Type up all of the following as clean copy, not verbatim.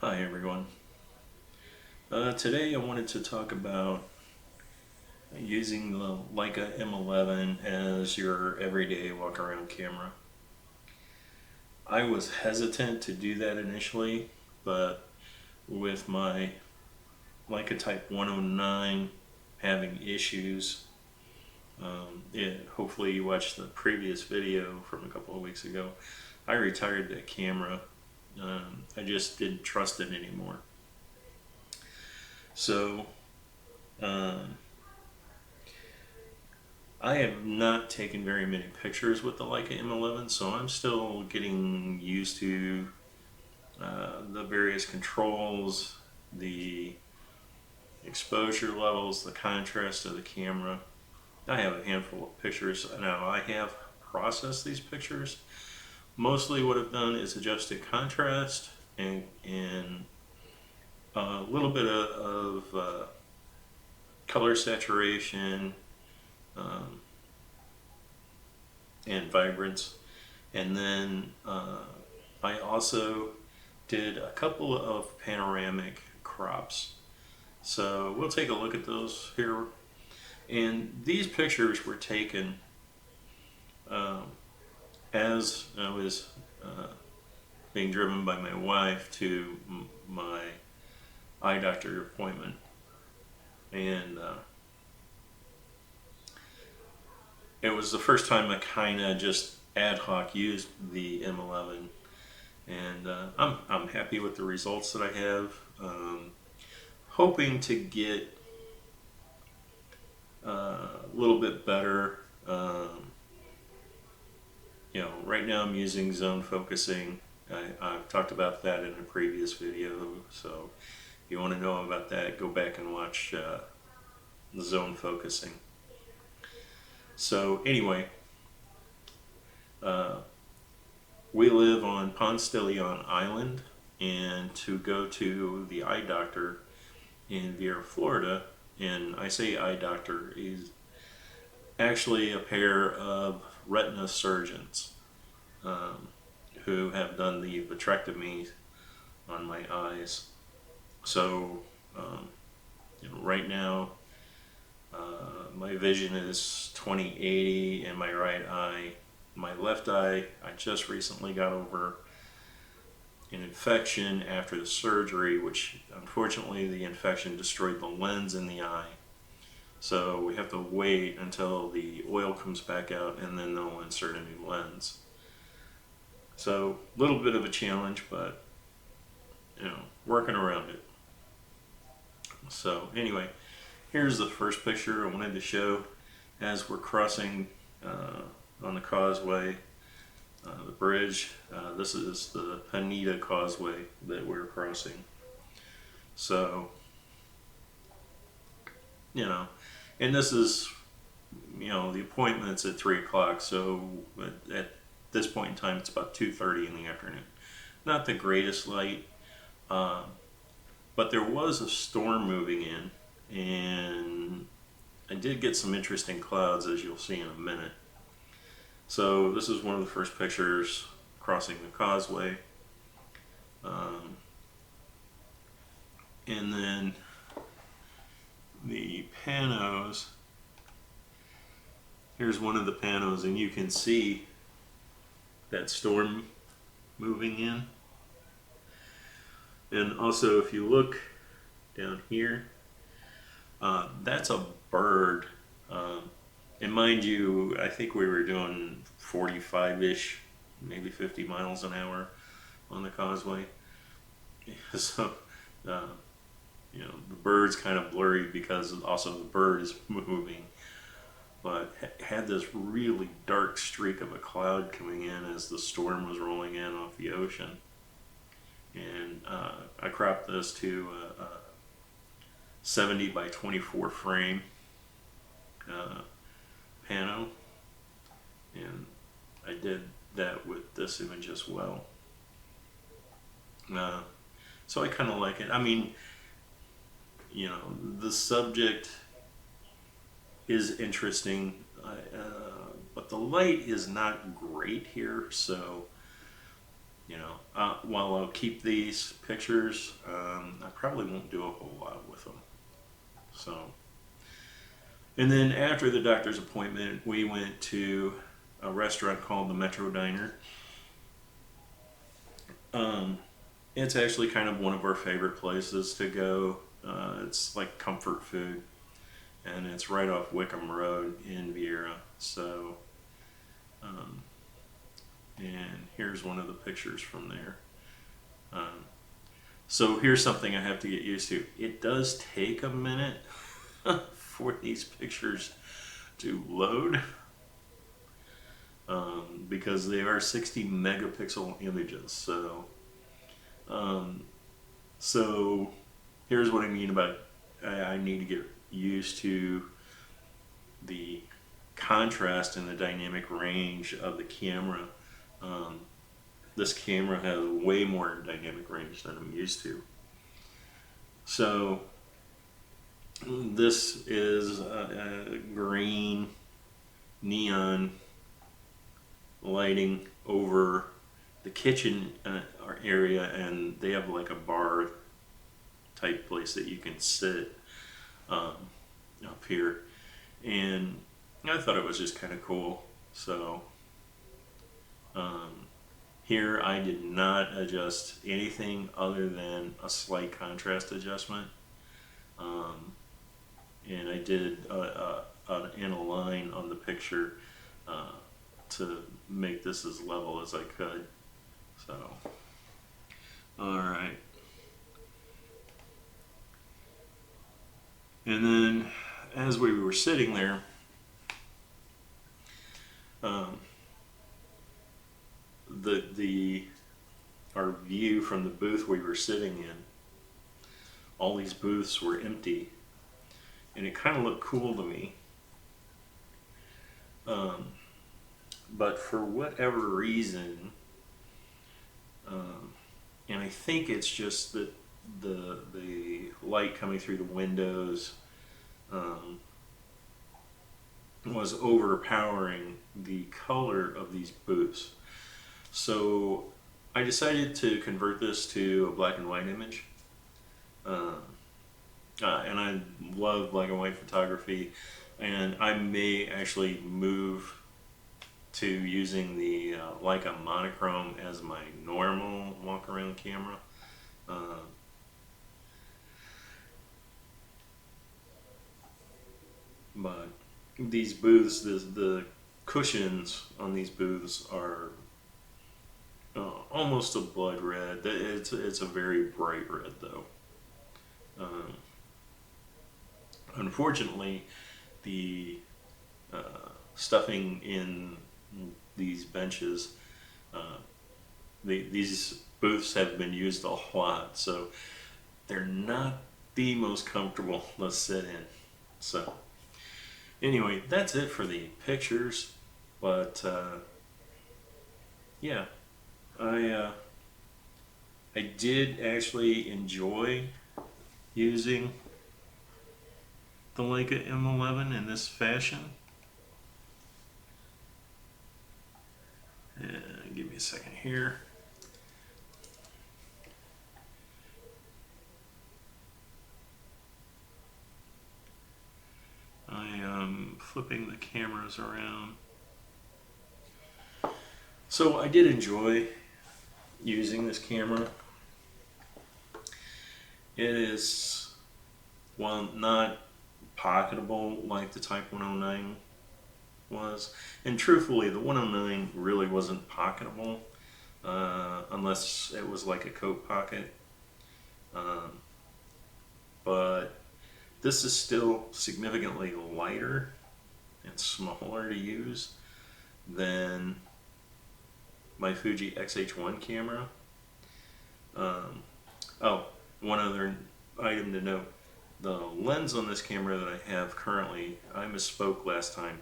Hi everyone. Today I wanted to talk about using the Leica M11 as your everyday walk-around camera. I was hesitant to do that initially, but with my Leica Type 109 having issues, hopefully you watched the previous video from a couple of weeks ago, I retired that camera. I just didn't trust it anymore. So um, I have not taken very many pictures with the Leica M11, so I'm still getting used to the various controls, the exposure levels, the contrast of the camera. I have a handful of pictures now. I have processed these pictures. Mostly what I've done is adjusted contrast and a little bit of color saturation, um, and vibrance. And then I also did a couple of panoramic crops. So we'll take a look at those here. And these pictures were taken um, as I was being driven by my wife to my eye doctor appointment. And it was the first time I kind of just ad hoc used the M11, and I'm happy with the results that I have. Hoping to get a little bit better. Right now I'm using zone focusing. I've talked about that in a previous video, so if you want to know about that, go back and watch the zone focusing. So anyway, uh, we live on Ponce de Leon Island, and to go to the eye doctor in Viera, Florida, and I say eye doctor, is actually a pair of retina surgeons um, who have done the vitrectomy on my eyes. So, right now, my vision is 20/80 in my right eye. My left eye, I just recently got over an infection after the surgery, which unfortunately the infection destroyed the lens in the eye. So we have to wait until the oil comes back out and then they'll insert a new lens. So a little bit of a challenge, but working around it. So anyway, here's the first picture I wanted to show as we're crossing on the causeway, the bridge. This is the Haneda Causeway that we're crossing. So, and this is, the appointment's at 3 o'clock, so at this point in time it's about 2:30 in the afternoon. Not the greatest light, uh, but there was a storm moving in, and I did get some interesting clouds, as you'll see in a minute. So this is one of the first pictures crossing the causeway. And then the panos, here's one of the panos, and you can see that storm moving in. And also if you look down here, that's a bird. And mind you, I think we were doing 45-ish, maybe 50 miles an hour on the causeway. So, the bird's kind of blurry because also the bird is moving. But had this really dark streak of a cloud coming in as the storm was rolling in off the ocean. And I cropped this to a 70 by 24 frame pano, and I did that with this image as well. So I kind of like it. I mean, the subject is interesting, but the light is not great here, so while I'll keep these pictures, I probably won't do a whole lot with them. So, and then after the doctor's appointment, we went to a restaurant called the Metro Diner. It's actually kind of one of our favorite places to go. It's like comfort food, and it's right off Wickham Road in Viera. So, and here's one of the pictures from there. So here's something I have to get used to. It does take a minute for these pictures to load, because they are 60 megapixel images. So here's what I mean about I need to get used to the contrast and the dynamic range of the camera. This camera has way more dynamic range than I'm used to. So this is a green neon lighting over the kitchen area, and they have like a bar type place that you can sit up here, and I thought it was just kind of cool. So here I did not adjust anything other than a slight contrast adjustment, and I did in a line on the picture to make this as level as I could. So, alright. And then as we were sitting there, our view from the booth we were sitting in, all these booths were empty, and it kind of looked cool to me. But for whatever reason, and I think it's just that the light coming through the windows was overpowering the color of these booths. So I decided to convert this to a black and white image. And I love black and white photography, and I may actually move to using the Leica monochrome as my normal walk-around camera. But these booths, the cushions on these booths are almost a blood red. It's a very bright red though. Unfortunately, the stuffing in these benches, these booths have been used a lot, so they're not the most comfortable to sit in. So anyway, that's it for the pictures. But yeah, I did actually enjoy using the Leica M11 in this fashion. And give me a second here. I am flipping the cameras around. So I did enjoy using this camera. It is, while not pocketable like the Type 109 was, and truthfully the 109 really wasn't pocketable unless it was like a coat pocket, but this is still significantly lighter and smaller to use than my Fuji X-H1 camera. Oh, one other item to note. The lens on this camera that I have currently, I misspoke last time.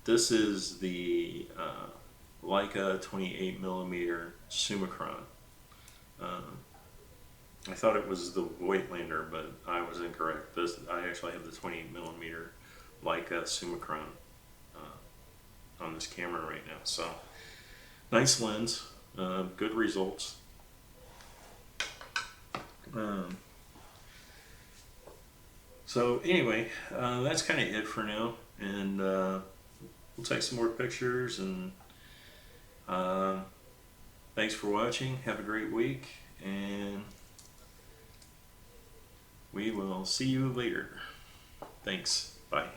This is the Leica 28mm Summicron. I thought it was the Weightlander, but I was incorrect. I actually have the 28mm Leica Summicron on this camera right now. So, nice lens. good results. So anyway, that's kind of it for now, and we'll take some more pictures, and thanks for watching. Have a great week, and we will see you later. Thanks. Bye.